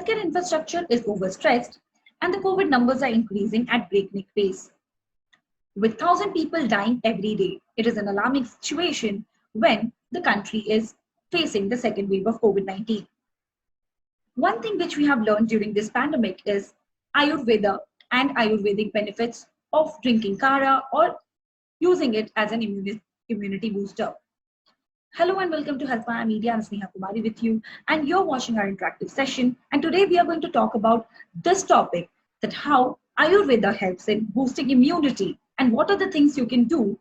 healthcare infrastructure is overstressed, and the COVID numbers are increasing at breakneck pace. With 1,000 people dying every day, it is an alarming situation when the country is facing the second wave of COVID 19. One thing which we have learned during this pandemic is Ayurveda and Ayurvedic benefits of drinking kara or using it as an immunity booster. Hello and welcome to Healthfire Media. I'm Sneha Kumari with you, and you're watching our interactive session. And today we are going to talk about this topic, that how Ayurveda helps in boosting immunity and what are the things you can do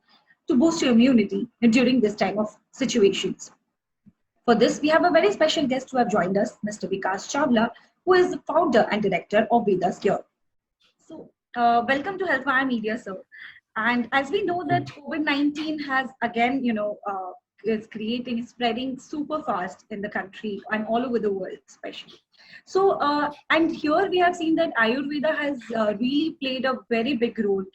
to boost your immunity during this time of situations. For this, we have a very special guest who have joined us, Mr. Vikas Chawla, who is the founder and director of Vedas Cure. So, welcome to Healthfire Media, sir. And as we know that COVID-19 has again, is spreading super fast in the country and all over the world, especially. So, and here we have seen that Ayurveda has really played a very big role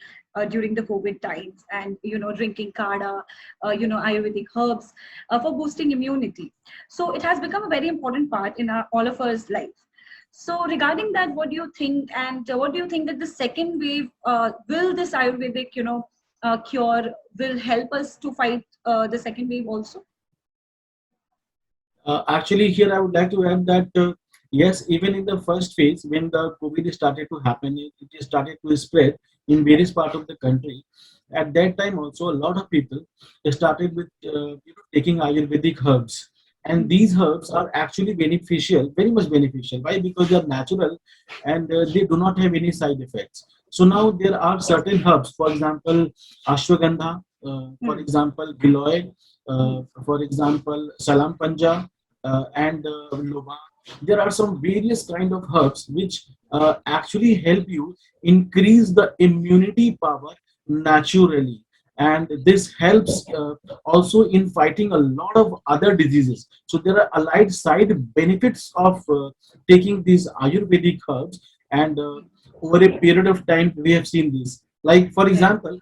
during the COVID times, and drinking kada, Ayurvedic herbs for boosting immunity. So it has become a very important part in all of us life. So regarding that, what do you think, and what do you think that the second wave will this Ayurvedic, cure will help us to fight the second wave also? Actually, here I would like to add that yes, even in the first phase, when the COVID started to happen, it started to spread in various parts of the country. At that time, also a lot of people started with taking Ayurvedic herbs, and these herbs are actually beneficial, very much beneficial. Why? Because they are natural and they do not have any side effects. So now there are certain herbs, for example, ashwagandha, for example, giloy, for example, salam panja, and loba. There are some various kind of herbs which actually help you increase the immunity power naturally, and this helps also in fighting a lot of other diseases. So there are allied side benefits of taking these Ayurvedic herbs, and over a period of time we have seen this. Like for example,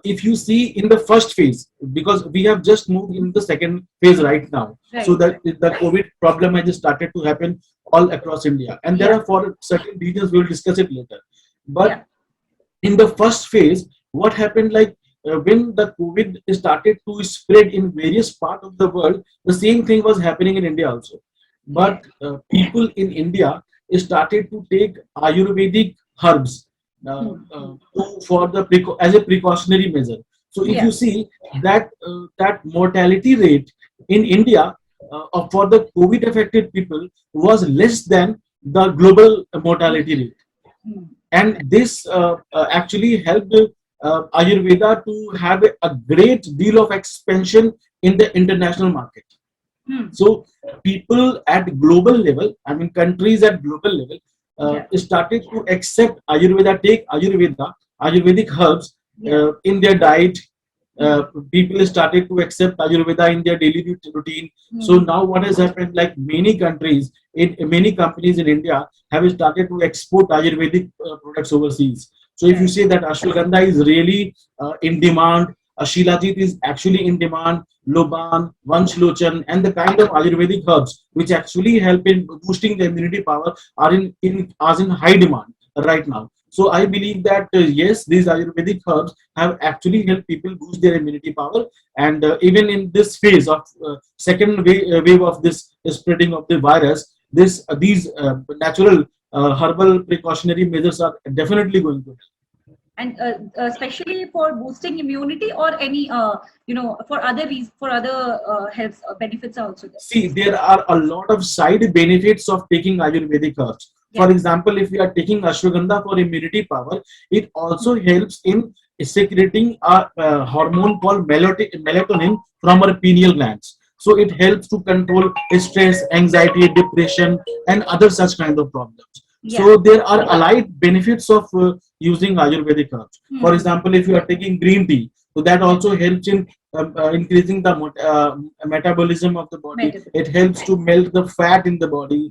if you see in the first phase, because we have just moved in the second phase right now, so that the COVID problem has just started to happen all across India, and there are for certain regions, we will discuss it later. But in the first phase, what happened, like when the COVID started to spread in various parts of the world, the same thing was happening in India also. But people in India started to take Ayurvedic herbs for the as a precautionary measure. So if you see that that mortality rate in India for the COVID affected people was less than the global mortality rate, and this actually helped Ayurveda to have a great deal of expansion in the international market. So people at global level, I mean countries at global level, started to accept Ayurveda, take Ayurvedic herbs in their diet. People started to accept Ayurveda in their daily routine. So now what has happened, like many countries, in many companies in India have started to export Ayurvedic products overseas. So if you say that ashwagandha is really in demand, Shilajit is actually in demand, Loban, Vanshlochen, and the kind of Ayurvedic herbs which actually help in boosting the immunity power are in high demand right now. So I believe that yes, these Ayurvedic herbs have actually helped people boost their immunity power, and even in this phase of second wave of this spreading of the virus, these natural herbal precautionary measures are definitely going to help. And especially for boosting immunity, or any for other reasons, for other health benefits are also there. See, there are a lot of side benefits of taking Ayurvedic herbs. For example, if we are taking ashwagandha for immunity power, it also helps in secreting a hormone called melatonin from our pineal glands. So it helps to control stress, anxiety, depression, and other such kind of problems. So there are allied benefits of using Ayurvedic herbs. For example, if you are taking green tea, so that also helps in increasing the metabolism of the body. It helps to melt the fat in the body.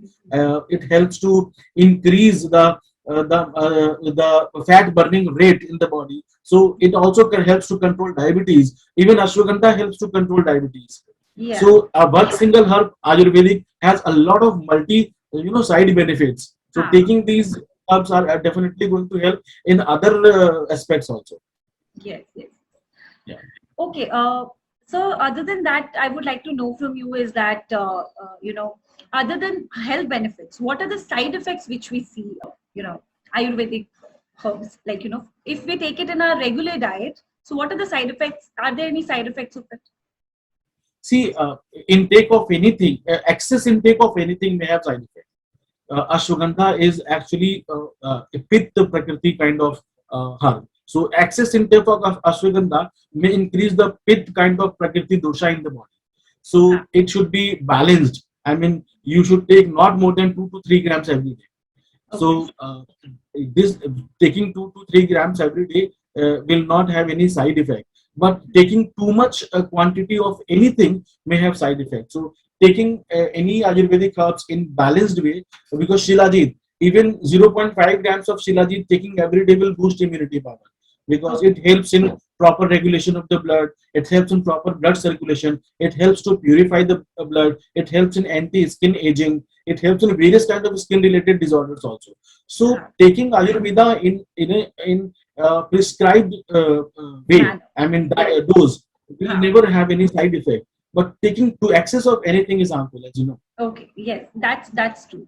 It helps to increase the fat burning rate in the body. So it also helps to control diabetes. Even ashwagandha helps to control diabetes. So one single herb Ayurvedic has a lot of multi side benefits. So Ah, taking these herbs are definitely going to help in other aspects also. yes, yes. Yeah. Okay. So other than that, I would like to know from you is that, other than health benefits, what are the side effects which we see, Ayurvedic herbs? Like, if we take it in our regular diet, so what are the side effects? Are there any side effects of it? See, intake of anything, excess intake of anything may have side effects. Ashwagandha is actually a pitta prakriti kind of herb. So excess intake of ashwagandha may increase the pit kind of prakriti dosha in the body. Ah, So it should be balanced. I mean, you should take not more than 2 to 3 grams every day. okay. So this taking 2 to 3 grams every day will not have any side effect. But taking too much quantity of anything may have side effects. So taking any Ayurvedic herbs in balanced way, because Shilajit, even 0.5 grams of Shilajit taking every day will boost immunity power, because Okay. it helps in proper regulation of the blood, it helps in proper blood circulation, it helps to purify the blood, it helps in anti-skin aging, it helps in various kind of skin related disorders also. So Ah, taking Ayurveda in prescribed way, man. I mean dose, will Ah, never have any side effect. But taking to excess of anything is harmful, as you know. okay. Yes, that's true.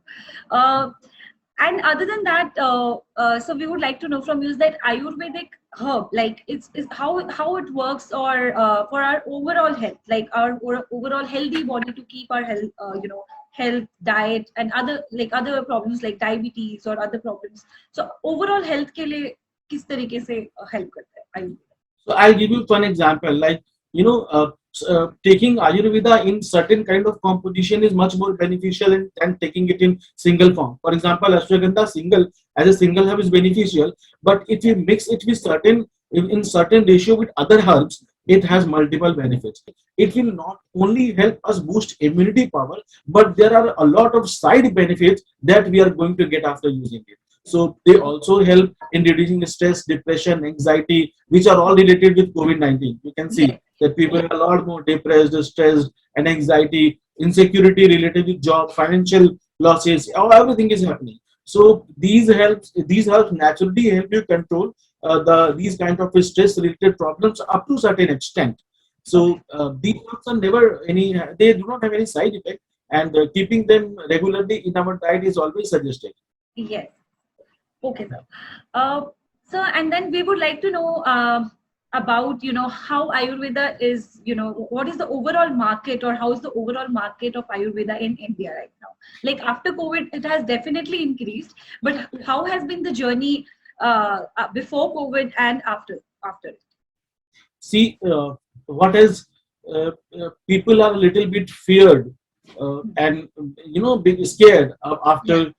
Uh, and other than that, so we would like to know from you is that Ayurvedic herb, like it's how it works, or for our overall health, like our overall healthy body, to keep our health, health, diet, and other problems like diabetes or other problems. So overall health के लिए किस तरीके से help करता है Ayurveda? So I'll give you one example. Like taking Ayurveda in certain kind of composition is much more beneficial than taking it in single form. For example, ashwagandha single as a single herb is beneficial, but if you mix it with in certain ratio with other herbs, it has multiple benefits. It will not only help us boost immunity power, but there are a lot of side benefits that we are going to get after using it. So they also help in reducing stress, depression, anxiety, which are all related with COVID-19. You can see Yes. that people are a lot more depressed, stressed, and anxiety, insecurity related with job, financial losses, everything is happening. So these helps naturally help you control these kind of stress related problems up to certain extent. Okay. So these herbs are never any, they do not have any side effect, and keeping them regularly in our diet is always suggested. Yes. Okay, sir. So, and then we would like to know about, how Ayurveda is, what is the overall market, or how is the overall market of Ayurveda in India right now? Like after COVID, it has definitely increased, but how has been the journey before COVID and after it? See, what is people are a little bit feared and big scared Yeah. after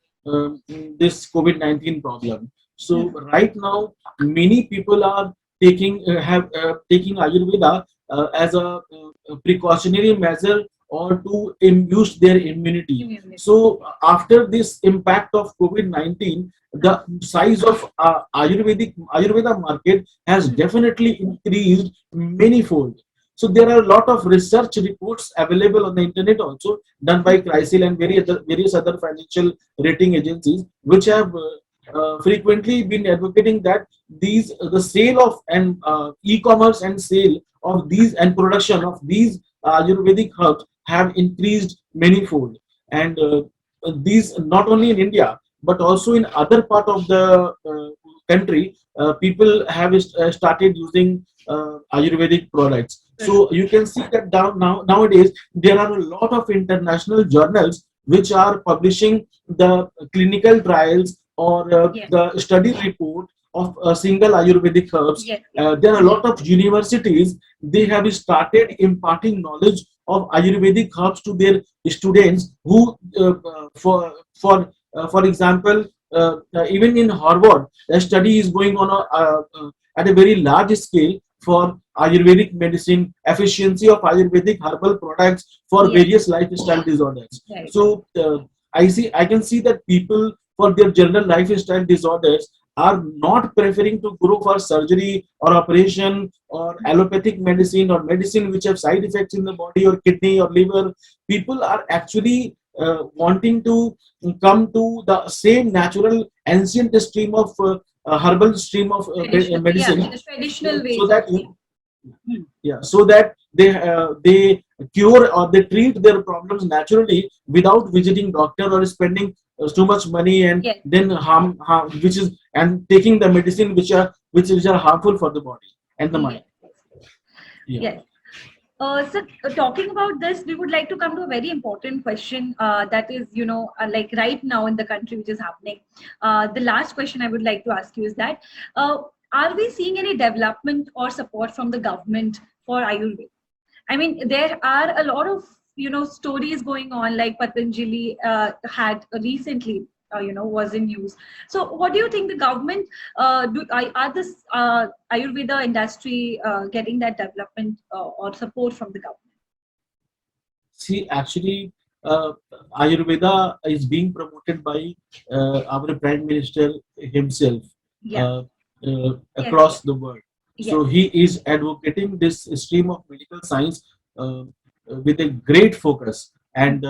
this COVID-19 problem. So Hmm. right now, many people are taking Ayurveda as a precautionary measure or to boost their immunity. Immunity. So after this impact of COVID-19, Huh. the size of Ayurveda market has Hmm. definitely increased manyfold. So there are a lot of research reports available on the internet also done by CRISIL and various other financial rating agencies, which have frequently been advocating that the sale of and e-commerce and sale of these and production of these Ayurvedic herbs have increased manyfold, and these not only in India but also in other part of the country, people have started using Ayurvedic products. So you can see that down nowadays there are a lot of international journals which are publishing the clinical trials or Yes. the study report of single Ayurvedic herbs. Yes. Yes. There are a lot of universities, they have started imparting knowledge of Ayurvedic herbs to their students who for example, even in Harvard, a study is going on at a very large scale for Ayurvedic medicine, efficiency of Ayurvedic herbal products for Yes. various lifestyle disorders. Right. So I can see that people for their general lifestyle disorders are not preferring to go for surgery or operation or allopathic medicine or medicine which have side effects in the body or kidney or liver. People are actually wanting to come to the same natural ancient stream of herbal stream of Traditional, yeah, medicine, the traditional so ways of that healing. Hmm. yeah, so that they cure or they treat their problems naturally without visiting doctor or spending too much money and Yes, then harm which is and taking the medicine which are harmful for the body and the mind. yes, Yeah. yes. Talking about this, we would like to come to a very important question that is, like right now in the country, which is happening. The last question I would like to ask you is that uh, are we seeing any development or support from the government for Ayurveda? I mean, there are a lot of stories going on. Like Patanjali had recently, was in news. So, what do you think the government are this Ayurveda industry getting that development or support from the government? See, actually, uh, Ayurveda is being promoted by our Prime Minister himself Yeah. uh, Yes. across Yes. the world. Yes. So he is advocating this stream of medical science with a great focus, and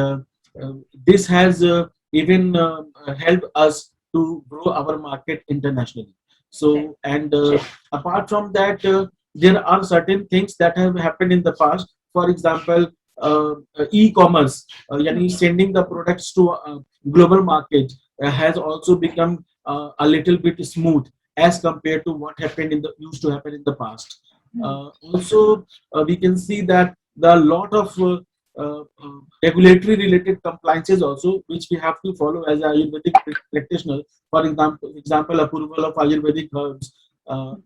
this has even helped us to grow our market internationally. Right. So, and apart from that, there are certain things that have happened in the past. For example, e-commerce, yani Hmm. sending the products to global market has also become a little bit smooth as compared to what happened in the used to happen in the past. Hmm. Also, we can see that there are a lot of regulatory related compliances also which we have to follow as Ayurvedic practitioner. For example, approval of Ayurvedic herbs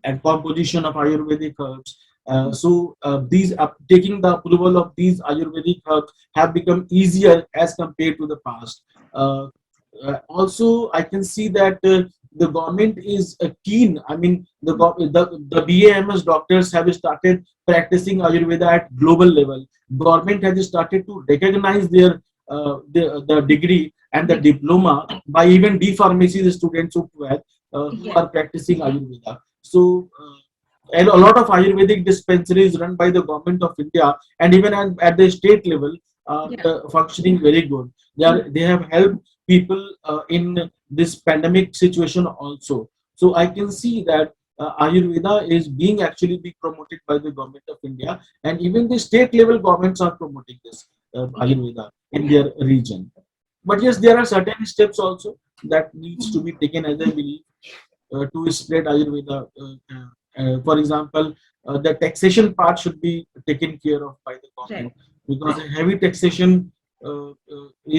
and composition of Ayurvedic herbs. Hmm. These taking the approval of these Ayurvedic herbs have become easier as compared to the past. Uh, Also, I can see that the government is keen. I mean, the BAMS doctors have started practicing Ayurveda at global level. Government has started to recognize the degree and the diploma by even D pharmacy students who Yes. are practicing Ayurveda. So. And a lot of Ayurvedic dispensaries run by the government of India and even at the state level are Yeah. functioning very good. They have helped people in this pandemic situation also. So I can see that Ayurveda is being actually being promoted by the government of India, and even the state level governments are promoting this Yes. Ayurveda in their region. But yes, there are certain steps also that needs to be taken, as I believe, to spread Ayurveda. For example, the taxation part should be taken care of by the Right. government, because a heavy taxation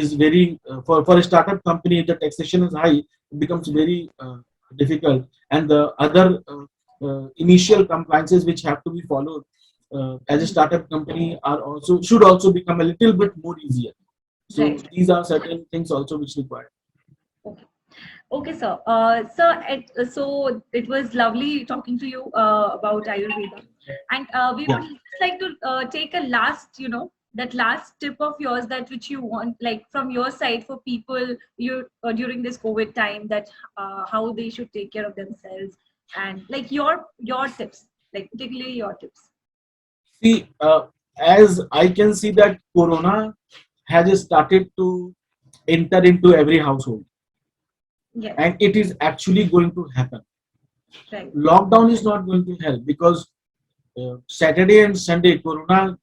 is very for a startup company. If the taxation is high, it becomes very difficult, and the other initial compliances which have to be followed as a startup company are also should also become a little bit more easier. So Right. these are certain things also which require. Okay. Okay, sir. So it was lovely talking to you about Ayurveda, and we Yeah. would just like to take a last, that last tip of yours that which you want, like from your side for people you during this COVID time, that how they should take care of themselves, and like your tips, like particularly your tips. See, as I can see that Corona has started to enter into every household, Yes. and it is actually going to happen. Right. Lockdown is not going to help because Saturday and Sunday, Corona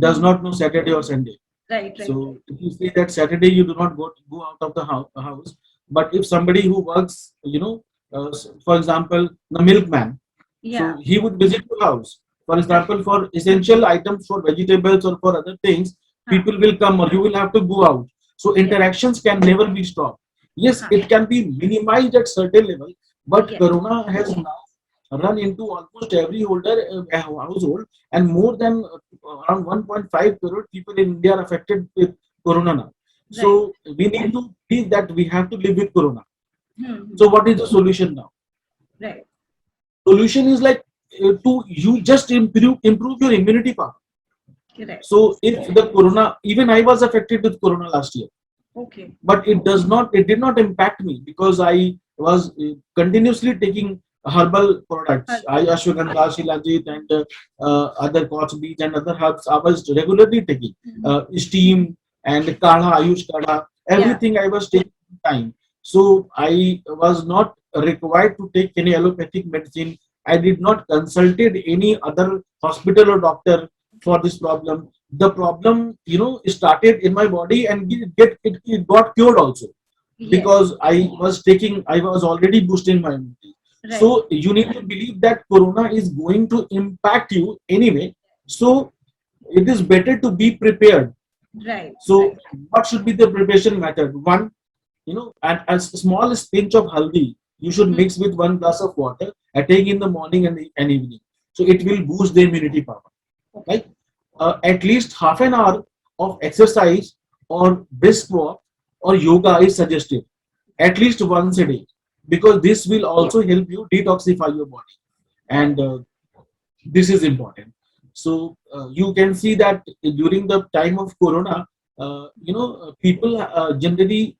does Mhm. not know Saturday or Sunday. Right. Right. So if you say that Saturday you do not go out of the house, but if somebody who works, for example, the milkman, so Yeah. he would visit your house. For example, for essential items, for vegetables or for other things, Huh. people will come or you will have to go out. So Yes. interactions can never be stopped. Yes, Huh. it can be minimized at certain level, but Yes. Corona has now run into almost every household, and more than around 1.5 crore people in India are affected with Corona now. Right. So we need to believe that we have to live with Corona. Hmm. So what is the solution now? Right. Solution is like to you just improve your immunity power. Correct. So if the Corona, even I was affected with Corona last year, Okay. but it did not impact me because I was continuously taking herbal products, ashwagandha, shilajit, and other Koch beach and other herbs. I was regularly taking Mhm. steam and kadha, Ayush kadha, everything I was taking time. So I was not required to take any allopathic medicine. I did not consulted any other hospital or doctor for this problem. The problem, started in my body and it got cured also Yes. because I was already boosting my immunity. Right. So you need to believe that corona is going to impact you anyway. So it is better to be prepared. Right. So what should be the preparation method? One, and a small pinch of haldi you should Mhm. mix with 1 glass of water and take in the morning and evening. So it will boost the immunity power. Okay. Right? At least half an hour of exercise or brisk walk or yoga is suggested at least once a day because this will also help you detoxify your body, and this is important. So you can see that during the time of corona, people generally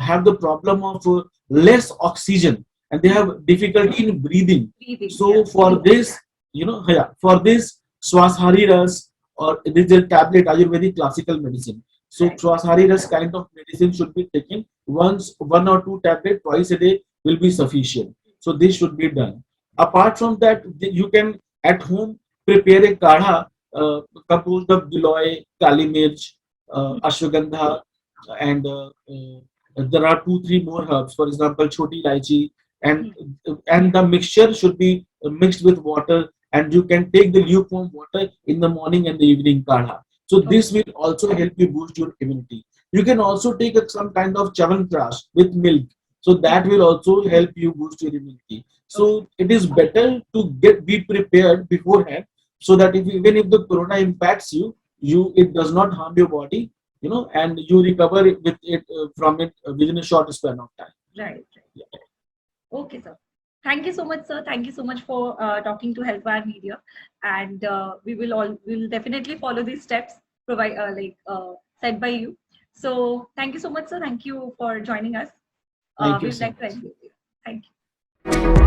have the problem of less oxygen and they have difficulty in breathing. Breathing. So for this, for this swashari ras, or this is a tablet ayurvedic classical medicine. So Right. swashari ras kind of medicine should be taken once, 1 or 2 tablets twice a day will be sufficient. So this should be done. Apart from that, you can at home prepare a kadha composed of giloy, kali mirch, ashwagandha, and there are 2 3 more herbs. For example, choti ilaichi, and the mixture should be mixed with water, and you can take the lukewarm water in the morning and the evening kadha. So this will also help you boost your immunity. You can also take some kind of chavanprash with milk, so that will also help you boost your immunity. So it is better to be prepared beforehand, so that even if the corona impacts you, it does not harm your body, and you recover with it from it within a short span of time. Right. Okay, sir. Thank you so much, sir. Thank you so much for talking to Healthwire Media, and we will definitely follow these steps said by you. So thank you so much, sir. Thank you for joining us. Thank We you would so like to much. end with you. Thank you.